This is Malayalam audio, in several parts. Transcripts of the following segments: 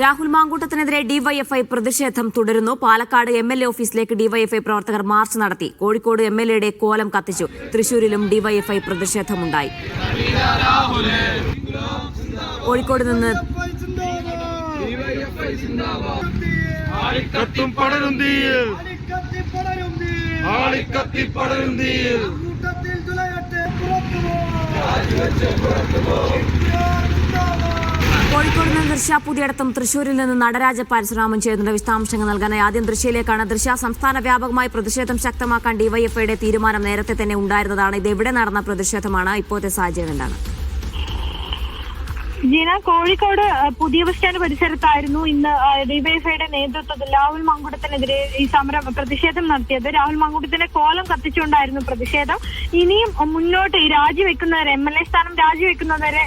രാഹുൽ മാങ്കൂട്ടത്തിനെതിരെ ഡിവൈഎഫ്ഐ പ്രതിഷേധം തുടരുന്നു. പാലക്കാട് എംഎൽഎ ഓഫീസിലേക്ക് ഡിവൈഎഫ്ഐ പ്രവർത്തകർ മാർച്ച് നടത്തി. കോഴിക്കോട് എംഎൽഎയുടെ കോലം കത്തിച്ചു. തൃശൂരിലും ഡിവൈഎഫ്ഐ പ്രതിഷേധമുണ്ടായി. കോഴിക്കോട് നിന്ന് കോഴിക്കോട് നിന്ന് ദൃശ്യ പുതിയടത്തും തൃശൂരിൽ നിന്ന് നടരാജ പരശുരാമൻ ചേരുന്നുണ്ട്. വിശദാംശങ്ങൾ നൽകാനായി ആദ്യം ദൃശ്യയിലേക്കാണ്. ദൃശ്യ, സംസ്ഥാന വ്യാപകമായി പ്രതിഷേധം ശക്തമാക്കാൻ ഡിവൈഎഫ്ഐയുടെ തീരുമാനം നേരത്തെ തന്നെ ഉണ്ടായിരുന്നതാണ്. ഇത് എവിടെ നടന്ന പ്രതിഷേധമാണ്? ഇപ്പോഴത്തെ സാഹചര്യം എന്താണ്? ജീന, കോഴിക്കോട് പുതിയ ബസ് സ്റ്റാൻഡ് പരിസരത്തായിരുന്നു ഇന്ന് ഡിവൈഎഫ്ഐയുടെ നേതൃത്വത്തിൽ രാഹുൽ മാങ്കൂട്ടത്തിനെതിരെ ഈ പ്രതിഷേധം നടത്തിയത്. രാഹുൽ മാങ്കൂട്ടത്തിന്റെ കോലം കത്തിച്ചുകൊണ്ടായിരുന്നു പ്രതിഷേധം. ഇനിയും മുന്നോട്ട് ഈ രാജിവെക്കുന്നവരെ, എംഎൽഎ സ്ഥാനം രാജിവെക്കുന്നവരെ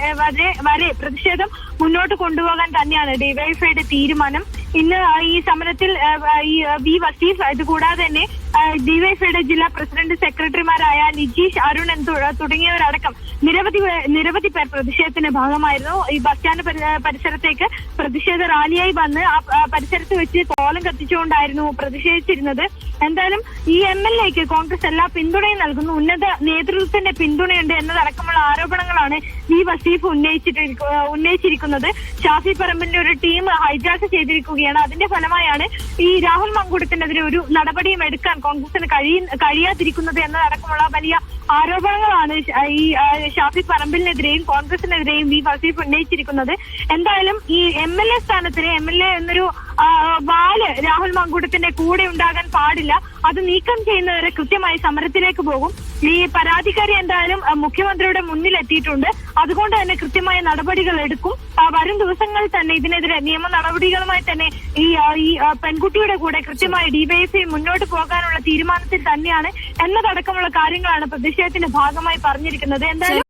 വരെ പ്രതിഷേധം മുന്നോട്ട് കൊണ്ടുപോകാൻ തന്നെയാണ് ഡിവൈഎഫ്ഐയുടെ തീരുമാനം. ഇന്ന് ഈ സമരത്തിൽ വി വസീഫ്, ഇതുകൂടാതെ തന്നെ ഡിവൈഎഫ്ഐയുടെ ജില്ലാ പ്രസിഡന്റ് സെക്രട്ടറിമാരായ നിജീഷ്, അരുൺ തുടങ്ങിയവരടക്കം നിരവധി പേർ പ്രതിഷേധത്തിന്റെ ഭാഗമായിരുന്നു. ഈ ബസ് സ്റ്റാൻഡ് പരിസരത്തേക്ക് പ്രതിഷേധ റാലിയായി വന്ന് ആ പരിസരത്ത് വെച്ച് കോലം കത്തിച്ചുകൊണ്ടായിരുന്നു പ്രതിഷേധിച്ചിരുന്നത്. എന്തായാലും ഈ എംഎൽഎക്ക് കോൺഗ്രസ് എല്ലാ പിന്തുണയും നൽകുന്നു. ഉന്നത നേതൃത്വത്തിന്റെ പിന്തുണയുണ്ട് എന്നതടക്കമുള്ള ആരോപണങ്ങളാണ് വി വസീഫ് ഉന്നയിച്ചിരിക്കുന്നത്. ഷാഫി പറമ്പിന്റെ ഒരു ടീം ഹൈജാക്ക് ചെയ്തിരിക്കുകയാണ്. അതിന്റെ ഫലമായാണ് ഈ രാഹുൽ മാങ്കൂട്ടത്തിനെതിരെ ഒരു നടപടിയും എടുക്കാൻ കോൺഗ്രസിന് കഴിയാതിരിക്കുന്നത് എന്നതടക്കമുള്ള വലിയ ആരോപണങ്ങളാണ് ഈ ഷാഫി പറമ്പിലിനെതിരെയും കോൺഗ്രസിനെതിരെയും വി വസീഫ് ഉന്നയിച്ചിരിക്കുന്നത്. എന്തായാലും ഈ എംഎൽഎ സ്ഥാനത്തിന്, എംഎൽഎ എന്നൊരു വാല് രാഹുൽ മാങ്കൂട്ടത്തിന്റെ കൂടെ ഉണ്ടാകാൻ പാടില്ല. അത് നീക്കം ചെയ്യുന്നവരെ കൃത്യമായി സമരത്തിലേക്ക് പോകും. ഈ പരാതിക്കാരി എന്തായാലും മുഖ്യമന്ത്രിയുടെ മുന്നിലെത്തിയിട്ടുണ്ട്. അതുകൊണ്ട് തന്നെ കൃത്യമായ നടപടികൾ എടുക്കും. വരും ദിവസങ്ങളിൽ തന്നെ ഇതിനെതിരെ നിയമ നടപടികളുമായി തന്നെ ഈ പെൺകുട്ടിയുടെ കൂടെ കൃത്യമായി ഡിവൈഎഫ്ഐ മുന്നോട്ട് പോകാനുള്ള തീരുമാനത്തിൽ തന്നെയാണ് എന്നതടക്കമുള്ള കാര്യങ്ങളാണ് പ്രതിഷേധത്തിന്റെ ഭാഗമായി പറഞ്ഞിരിക്കുന്നത്. എന്തായാലും